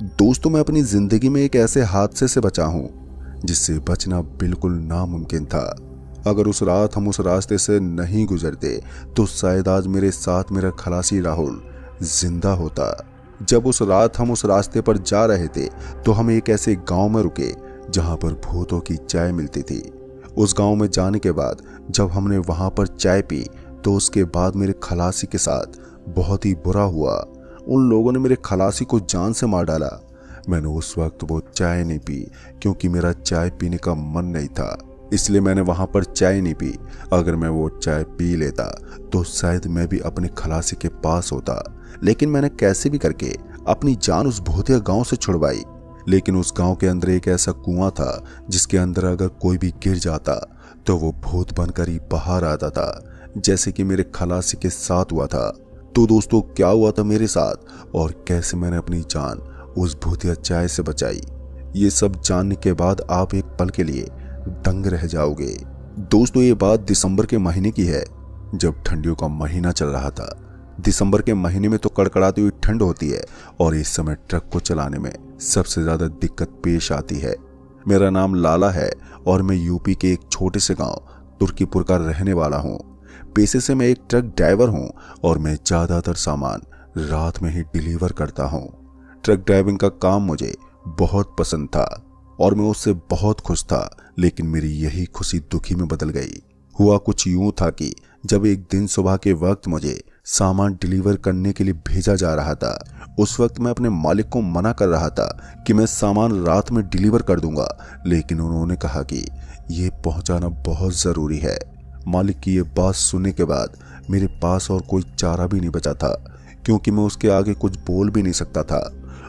दोस्तों, मैं अपनी जिंदगी में एक ऐसे हादसे से बचा हूं जिससे बचना बिल्कुल नामुमकिन था। अगर उस रात हम उस रास्ते से नहीं गुजरते तो शायद आज मेरे साथ मेरा खलासी राहुल जिंदा होता। जब उस रात हम उस रास्ते पर जा रहे थे तो हम एक ऐसे गांव में रुके जहां पर भूतों की चाय मिलती थी। उस गांव में जाने के बाद जब हमने वहां पर चाय पी तो उसके बाद मेरे खलासी के साथ बहुत ही बुरा हुआ। उन लोगों ने मेरे खलासी को जान से मार डाला। मैंने उस वक्त वो चाय नहीं पी क्योंकि मेरा चाय पीने का मन नहीं था, इसलिए मैंने वहां पर चाय नहीं पी। अगर मैं वो चाय पी लेता तो शायद मैं भी अपने खलासी के पास होता, लेकिन मैंने कैसे भी करके अपनी जान उस भूतिया गांव से छुड़वाई। लेकिन उस गांव के अंदर एक ऐसा कुआं था जिसके अंदर अगर कोई भी गिर जाता तो वो भूत बनकर ही बाहर आता था, जैसे कि मेरे खलासी के साथ हुआ था। तो दोस्तों, क्या हुआ था मेरे साथ और कैसे मैंने अपनी जान उस भूतिया चाय से बचाई, ये सब जानने के बाद आप एक पल के लिए दंग रह जाओगे। दोस्तों, ये बात दिसंबर के महीने की है, जब ठंडियों का महीना चल रहा था। दिसंबर के महीने में तो कड़कड़ाती हुई ठंड होती है और इस समय ट्रक को चलाने में सबसे ज्यादा दिक्कत पेश आती है। मेरा नाम लाला है और मैं यूपी के एक छोटे से गांव तुर्कीपुर का रहने वाला हूं। पेशे से मैं एक ट्रक ड्राइवर हूं और मैं ज्यादातर सामान रात में ही डिलीवर करता हूं। ट्रक ड्राइविंग का काम मुझे बहुत पसंद था और मैं उससे बहुत खुश था, लेकिन मेरी यही खुशी दुखी में बदल गई। हुआ कुछ यूं था कि जब एक दिन सुबह के वक्त मुझे सामान डिलीवर करने के लिए भेजा जा रहा था, उस वक्त मैं अपने मालिक को मना कर रहा था कि मैं सामान रात में डिलीवर कर दूंगा, लेकिन उन्होंने कहा कि ये पहुंचाना बहुत जरूरी है। मालिक की ये बात सुनने के बाद मेरे पास और कोई चारा भी नहीं बचा था, क्योंकि मैं उसके आगे कुछ बोल भी नहीं सकता था।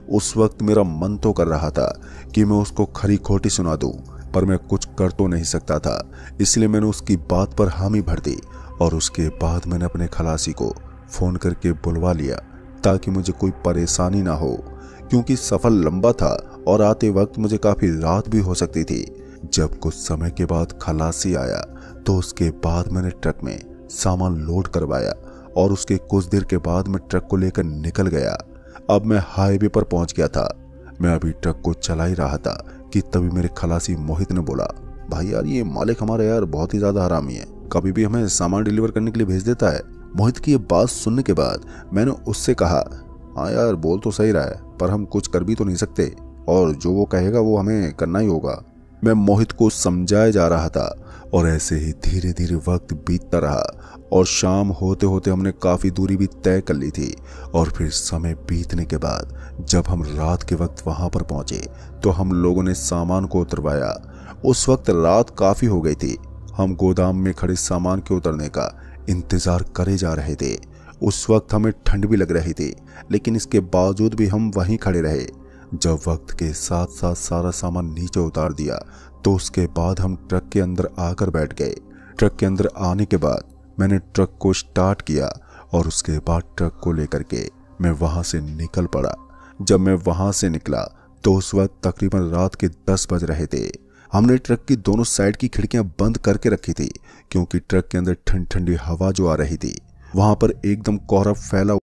उस वक्त मेरा मन तो कर रहा था कि मैं उसको खरी खोटी सुना दूं, पर मैं कुछ कर तो नहीं सकता था, इसलिए मैंने उसकी बात पर हामी भर दी। और उसके बाद मैंने अपने खलासी को फोन करके बुलवा लिया ताकि मुझे कोई परेशानी ना हो, क्योंकि सफर लंबा था और आते वक्त मुझे काफी रात भी हो सकती थी। जब कुछ समय के बाद खलासी आया तो उसके बाद मैंने ट्रक में सामान लोड करवाया और उसके कुछ देर के बाद मैं ट्रक को लेकर निकल गया। अब मैं हाईवे पर पहुंच गया था। मैं अभी ट्रक को चला ही रहा था कि तभी मेरे खलासी मोहित ने बोला, भाई यार, ये मालिक हमारा यार बहुत ही ज्यादा हरामी है, कभी भी हमें सामान डिलीवर करने के लिए भेज देता है। मोहित की ये बात सुनने के बाद मैंने उससे कहा, हाँ यार, बोल तो सही रहा है, पर हम कुछ कर भी तो नहीं सकते और जो वो कहेगा वो हमें करना ही होगा। मैं मोहित को समझाया जा रहा था और ऐसे ही धीरे धीरे वक्त बीतता रहा और शाम होते होते हमने काफी दूरी भी तय कर ली थी। और फिर समय बीतने के बाद जब हम रात के वक्त वहां पर पहुंचे तो हम लोगों ने सामान को उतरवाया। उस वक्त रात काफी हो गई थी। हम गोदाम में खड़े सामान के उतरने का इंतजार करे जा रहे थे। उस वक्त हमें ठंड भी लग रही थी, लेकिन इसके बावजूद भी हम वहीं खड़े रहे। जब वक्त के साथ साथ सारा सामान नीचे उतार दिया तो उसके बाद हम ट्रक के अंदर आकर बैठ गए। ट्रक के अंदर आने के बाद मैंने ट्रक को स्टार्ट किया और उसके बाद ट्रक को लेकर के मैं वहां से निकल पड़ा। जब मैं वहां से निकला तो उस वक्त तकरीबन रात के 10 बज रहे थे। हमने ट्रक की दोनों साइड की खिड़कियां बंद करके रखी थी, क्योंकि ट्रक के अंदर ठंडी ठंडी हवा जो आ रही थी, वहां पर एकदम कोहरा फैला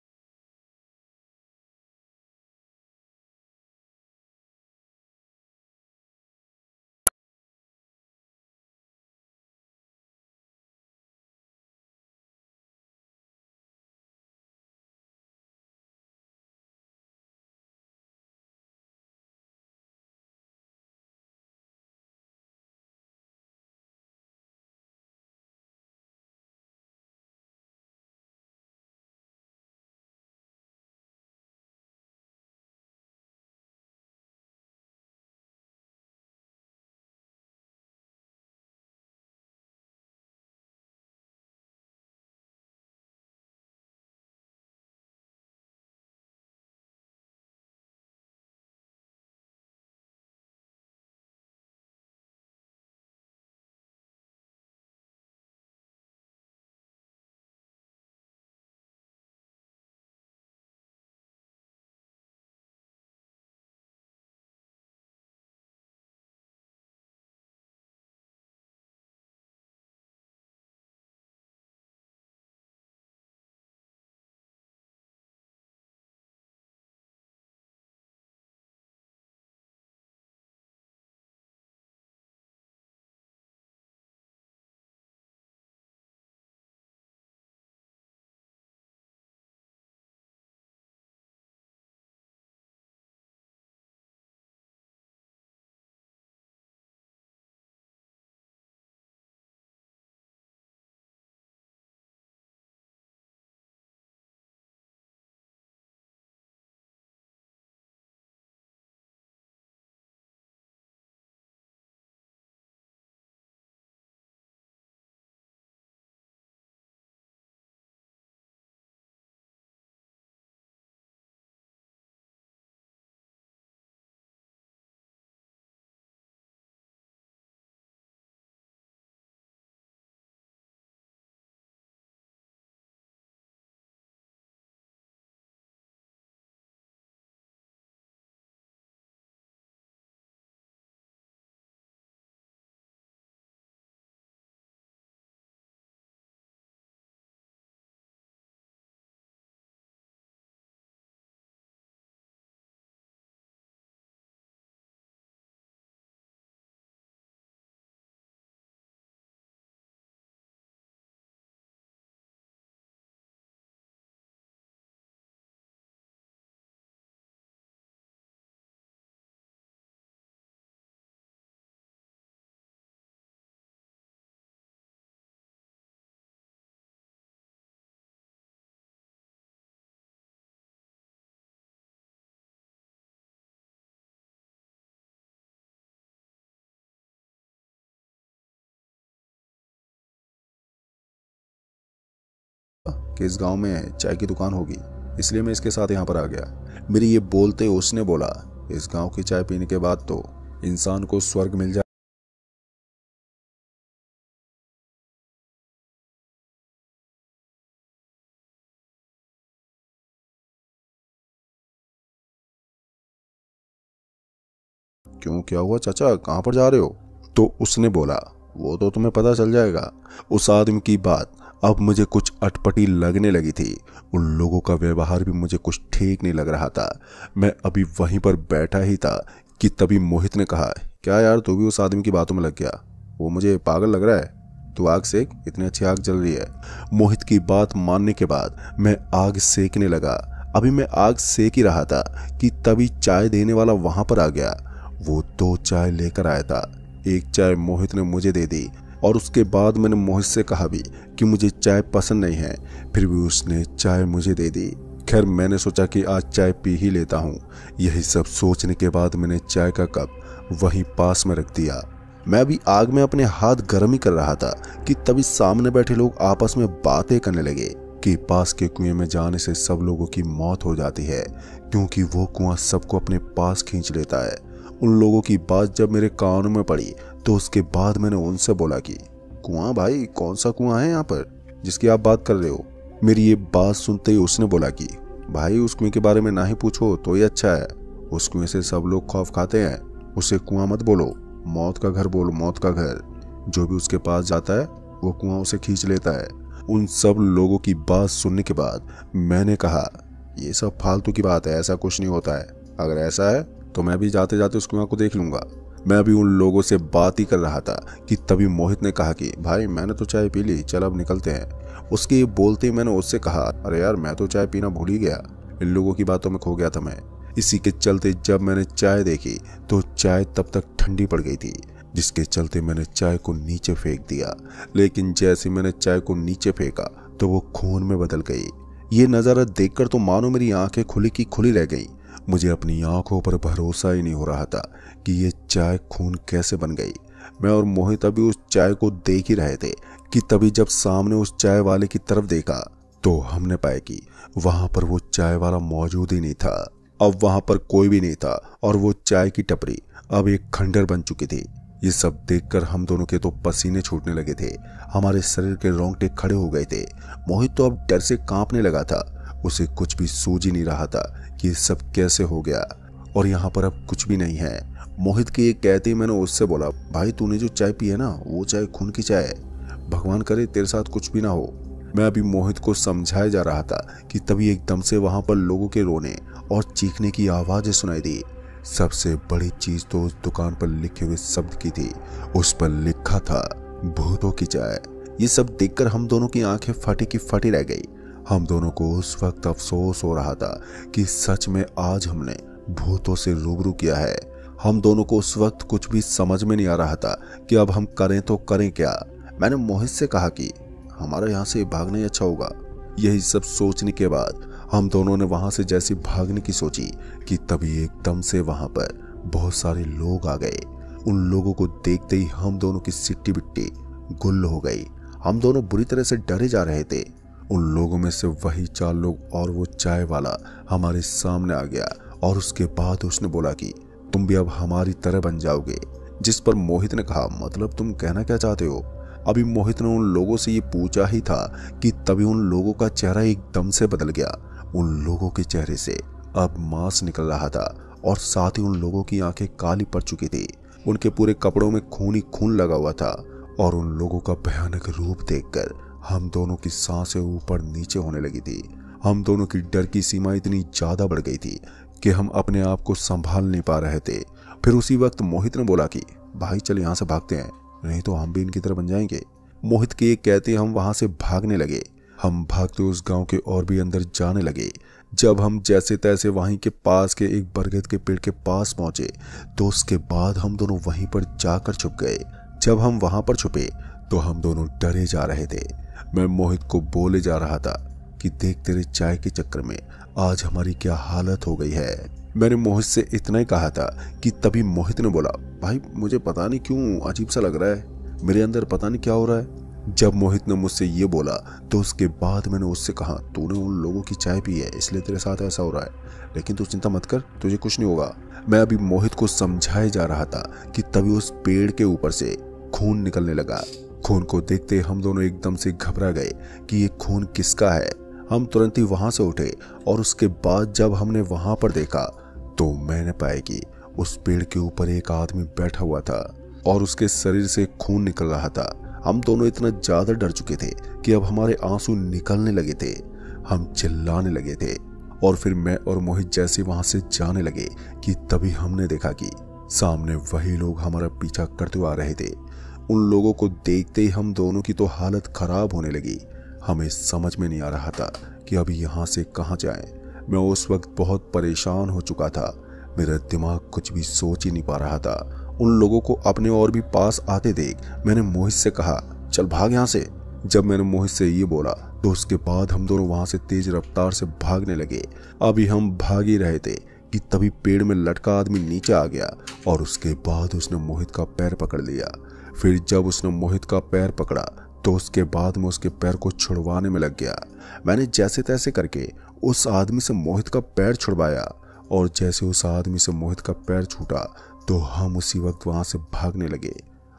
कि इस गांव में चाय की दुकान होगी, इसलिए मैं इसके साथ यहाँ पर आ गया। मेरी ये बोलते उसने बोला, इस गांव की चाय पीने के बाद तो इंसान को स्वर्ग मिल जाए। क्यों, क्या हुआ चाचा, कहाँ पर जा रहे हो? तो उसने बोला, वो तो तुम्हें पता चल जाएगा। उस आदमी की बात अब मुझे कुछ अटपटी लगने लगी थी। उन लोगों का व्यवहार भी मुझे कुछ ठीक नहीं लग रहा था। मैं अभी वहीं पर बैठा ही था कि तभी मोहित ने कहा, क्या यार तू भी उस आदमी की बातों में लग गया? वो मुझे पागल लग रहा है। तू आग सेक, इतनी अच्छी आग जल रही है। मोहित की बात मानने के बाद मैं आग सेकने लगा। अभी मैं आग सेक ही रहा था कि तभी चाय देने वाला वहां पर आ गया। वो 2 चाय लेकर आया था। एक चाय मोहित ने मुझे दे दी और उसके बाद मैंने मोहित से कहा भी कि मुझे चाय पसंद नहीं है, फिर भी उसने चाय मुझे दे दी। खैर मैंने सोचा कि आज चाय पी ही लेता हूँ। यही सब सोचने के बाद मैंने चाय का कप वहीं पास में रख दिया। मैं अभी आग में अपने हाथ गर्म ही कर रहा था कि तभी सामने बैठे लोग आपस में बातें करने लगे कि पास के कुएं में जाने से सब लोगों की मौत हो जाती है, क्योंकि वो कुआं सबको अपने पास खींच लेता है। उन लोगों की बात जब मेरे कानों में पड़ी तो उसके बाद मैंने उनसे बोला कि कुआं भाई, कौन सा कुआं है यहाँ पर जिसकी आप बात कर रहे हो? मेरी ये बात सुनते ही उसने बोला कि भाई उस कुएं के बारे में ना ही पूछो तो ही अच्छा है। उस कुएं से सब लोग खौफ खाते हैं। उसे कुआं मत बोलो, मौत का घर बोलो, मौत का घर। जो भी उसके पास जाता है वो कुआं उसे खींच लेता है। उन सब लोगों की बात सुनने के बाद मैंने कहा, ये सब फालतू की बात है, ऐसा कुछ नहीं होता है। अगर ऐसा है तो मैं भी जाते जाते उस कुआं को देख लूंगा। मैं अभी उन लोगों से बात ही कर रहा था कि तभी मोहित ने कहा कि भाई मैंने तो चाय पी ली, चल अब निकलते हैं। उसके ये बोलते ही मैंने उससे कहा, अरे यार मैं तो चाय पीना भूल ही गया, इन लोगों की बातों में खो गया था मैं। इसी के चलते जब मैंने चाय देखी तो चाय तब तक ठंडी पड़ गई थी, जिसके चलते मैंने चाय को नीचे फेंक दिया। लेकिन जैसे मैंने चाय को नीचे फेंका तो वो खून में बदल गई। ये नज़ारा देखकर तो मानो मेरी आंखें खुली की खुली रह गई। मुझे अपनी आंखों पर भरोसा ही नहीं हो रहा था कि ये चाय खून कैसे बन गई। मैं और मोहित अभी उस चाय को देख ही रहे थे कि तभी जब सामने उस चाय वाले की तरफ देखा तो हमने पाया कि वहां पर वो चाय वाला मौजूद ही नहीं था। अब वहां पर कोई भी नहीं था और वो चाय की टपरी अब एक खंडर बन चुकी थी। ये सब देखकर हम दोनों के तो पसीने छूटने लगे थे, हमारे शरीर के रोंगटे खड़े हो गए थे। मोहित तो अब डर से कांपने लगा था। उसे कुछ भी सूझ ही नहीं रहा था कि ये सब कैसे हो गया और यहाँ पर अब कुछ भी नहीं है। मोहित के ये कहते ही मैंने उससे बोला, भाई तूने जो चाय पी है ना, वो चाय खून की चाय है, भगवान करे तेरे साथ कुछ भी ना हो। मैं अभी मोहित को समझाया जा रहा था कि तभी एकदम से वहां पर लोगों के रोने और चीखने की आवाजें सुनाई दी। सबसे बड़ी चीज तो उस दुकान पर लिखे हुए शब्द की थी। उस पर लिखा था, भूतों की चाय। ये सब देखकर हम दोनों की आंखें फटी की फटी रह गई। हम दोनों को उस वक्त अफसोस हो रहा था कि सच में आज हमने भूतों से रूबरू किया है। हम दोनों को उस वक्त कुछ भी समझ में नहीं आ रहा था कि अब हम करें तो करें क्या। मैंने मोहित से कहा कि हमारा यहाँ से भागना ही अच्छा होगा। यही सब सोचने के बाद हम दोनों ने वहां से जैसे भागने की सोची कि तभी एकदम से वहां पर बहुत सारे लोग आ गए। उन लोगों को देखते ही हम दोनों की सिट्टी बिट्टी गुल हो गई। हम दोनों बुरी तरह से डरे जा रहे थे। उन लोगों में से वही 4 लोग और वो चाय वाला हमारे सामने आ गया और उसके बाद उसने बोला कि तुम भी अब हमारी तरह बन जाओगे। जिस पर मोहित ने कहा, मतलब तुम कहना क्या चाहते हो? अभी मोहित ने उन लोगों से ये पूछा ही था कि तभी उन लोगों का चेहरा एकदम से बदल गया। उन लोगों के चेहरे से अब मांस निकल रहा था और साथ ही उन लोगों की आंखें काली पड़ चुकी थी। उनके पूरे कपड़ों में खून ही खून लगा हुआ था और उन लोगों का भयानक रूप देखकर हम दोनों की सांसें ऊपर नीचे होने लगी थी। हम दोनों की डर की सीमा इतनी ज्यादा बढ़ गई थी कि हम अपने आप को संभाल नहीं पा रहे थे। फिर उसी वक्त मोहित ने बोला कि भाई चल यहाँ से भागते हैं, नहीं तो हम भी इनकी तरह बन जाएंगे। मोहित के ये कहते हम वहां से भागने लगे। हम भागते उस गांव के और भी अंदर जाने लगे। जब हम जैसे तैसे वहीं के पास के एक बरगद के पेड़ के पास पहुंचे तो उसके बाद हम दोनों वहीं पर जाकर छुप गए। जब हम वहां पर छुपे तो हम दोनों डरे जा रहे थे। मैं मोहित को बोले जा रहा था कि देख तेरे चाय के चक्कर में आज हमारी क्या हालत हो गई है। मैंने मोहित से इतना ही कहा था कि तभी मोहित ने बोला, भाई मुझे पता नहीं क्यों अजीब सा लग रहा है, मेरे अंदर पता नहीं क्या हो रहा है। जब मोहित ने मुझसे ये बोला तो उसके बाद मैंने उससे कहा, तूने उन लोगों की चाय पी है इसलिए तेरे साथ ऐसा हो रहा है, लेकिन तू चिंता मत कर, तुझे कुछ नहीं होगा। मैं अभी मोहित को समझाए जा रहा था कि तभी उस पेड़ के ऊपर से खून निकलने लगा। खून को देखते हम दोनों एकदम से घबरा गए कि ये खून किसका है। हम तुरंत ही वहां से उठे और उसके बाद जब हमने वहां पर देखा तो मैंने पाया कि उस पेड़ के ऊपर एक आदमी बैठा हुआ था और उसके शरीर से खून निकल रहा था। हम दोनों इतना ज्यादा डर चुके थे कि अब हमारे आंसू निकलने लगे थे। हम चिल्लाने लगे थे और फिर मैं और मोहित जैसे वहां से जाने लगे कि तभी हमने देखा कि सामने वही लोग हमारा पीछा करते हुए आ रहे थे। उन लोगों को देखते ही हम दोनों की तो हालत खराब होने लगी। हमें समझ में नहीं आ रहा था कि अब यहाँ से कहाँ जाएं। मैं उस वक्त बहुत परेशान हो चुका था। मेरा दिमाग कुछ भी सोच ही नहीं पा रहा था। उन लोगों को अपने और भी पास आते देख मैंने मोहित से कहा, चल भाग यहाँ से। जब मैंने मोहित से ये बोला तो उसके बाद हम दोनों वहां से तेज रफ्तार से भागने लगे। अभी हम भाग ही रहे थे कि तभी पेड़ में लटका आदमी नीचे आ गया और उसके बाद उसने मोहित का पैर पकड़ लिया। फिर जब उसने मोहित का पैर पकड़ा तो उसके बाद मैं उसके पैर को छुड़वाने में लग गया। मैंने जैसे तैसे करके उस आदमी से मोहित का पैर छुड़वाया और जैसे उस आदमी से मोहित का पैर छूटा तो हम उसी वक्त वहां से भागने लगे।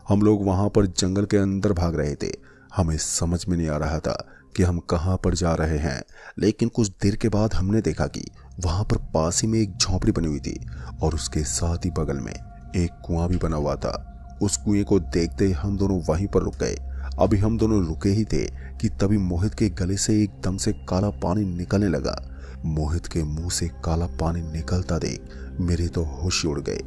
हम लोग वहां पर जंगल के अंदर भाग रहे थे। हमें समझ में नहीं आ रहा था कि हम कहां पर जा रहे हैं, लेकिन कुछ देर के बाद हमने देखा कि वहां पर पास ही में एक झोंपड़ी बनी हुई थी और उसके साथ ही बगल में एक कुआं भी बना हुआ था। उस कुएं को देखते ही हम दोनों वहीं पर रुक गए। अभी हम दोनों रुके ही थे कि तभी मोहित के गले से एकदम से काला पानी निकलने लगा। मोहित के मुंह से काला पानी निकलता देख मेरे तो होश उड़ गए।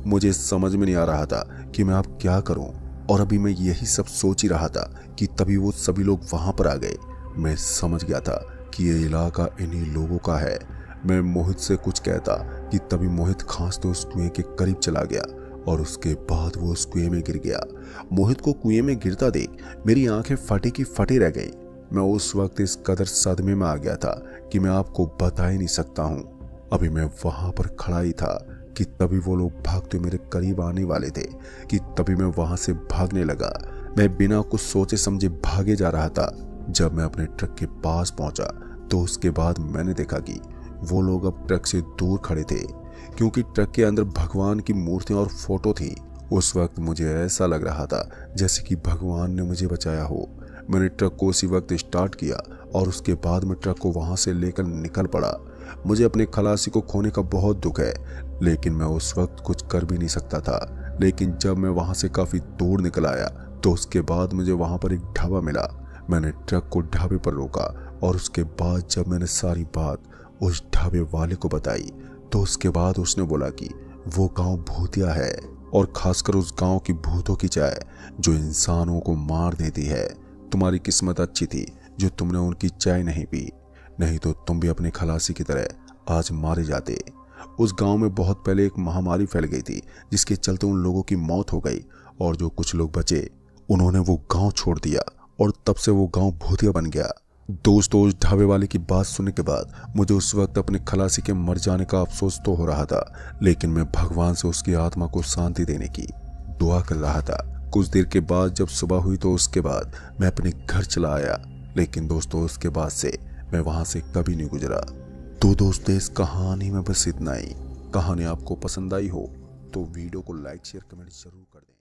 मुझे समझ में नहीं आ रहा था कि मैं अब क्या करूं और अभी मैं यही सब सोच ही रहा था कि तभी वो सभी लोग वहां पर आ गए। मैं समझ गया था कि ये इलाका इन्हीं लोगों का है। मैं मोहित से कुछ कहता कि तभी मोहित खांसते उस कुएं के करीब चला गया और उसके बाद वो उस कुएं में गिर गया। मोहित को कुएं में गिरता देख मेरी आंखें फटी की फटी रह गई। मैं उस वक्त इस कदर सदमे में आ गया था कि मैं आपको बता ही नहीं सकता हूँ। अभी मैं वहां पर खड़ा ही था कि तभी वो लोग भागते मेरे करीब आने वाले थे कि तभी मैं वहां से भागने लगा। मैं बिना कुछ सोचे समझे भागे जा रहा था। जब मैं अपने ट्रक के पास पहुंचा तो उसके बाद मैंने देखा कि वो लोग अब ट्रक से दूर खड़े थे क्योंकि ट्रक के अंदर भगवान की मूर्तियां और फोटो थी। उस वक्त मुझे ऐसा लग रहा था जैसे कि भगवान ने मुझे बचाया हो। मैंने ट्रक को उसी वक्त स्टार्ट किया और उसके बाद मैं ट्रक को वहां से लेकर निकल पड़ा। मुझे अपने खलासी को खोने का बहुत दुख है, लेकिन मैं उस वक्त कुछ कर भी नहीं सकता था। लेकिन जब मैं वहां से काफी दूर निकल आया तो उसके बाद मुझे वहां पर एक ढाबा मिला। मैंने ट्रक को ढाबे पर रोका और उसके बाद जब मैंने सारी बात उस ढाबे वाले को बताई तो उसके बाद उसने बोला कि वो गांव भूतिया है और खासकर उस गांव की भूतों की चाय जो इंसानों को मार देती है। तुम्हारी किस्मत अच्छी थी जो तुमने उनकी चाय नहीं पी, नहीं तो तुम भी अपने खलासी की तरह आज मारे जाते। उस गांव में बहुत पहले एक महामारी फैल गई थी जिसके चलते उन लोगों की मौत हो गई और जो कुछ लोग बचे उन्होंने वो गांव छोड़ दिया और तब से वो गांव भूतिया बन गया। दोस्तों, उस ढाबे वाले की बात सुनने के बाद मुझे उस वक्त अपने खलासी के मर जाने का अफसोस तो हो रहा था, लेकिन मैं भगवान से उसकी आत्मा को शांति देने की दुआ कर रहा था। कुछ देर के बाद जब सुबह हुई तो उसके बाद मैं अपने घर चला आया, लेकिन दोस्तों उसके बाद से मैं वहां से कभी नहीं गुजरा। तो दोस्तों इस कहानी में बस इतना ही। कहानी आपको पसंद आई हो तो वीडियो को लाइक शेयर कमेंट जरूर कर दें।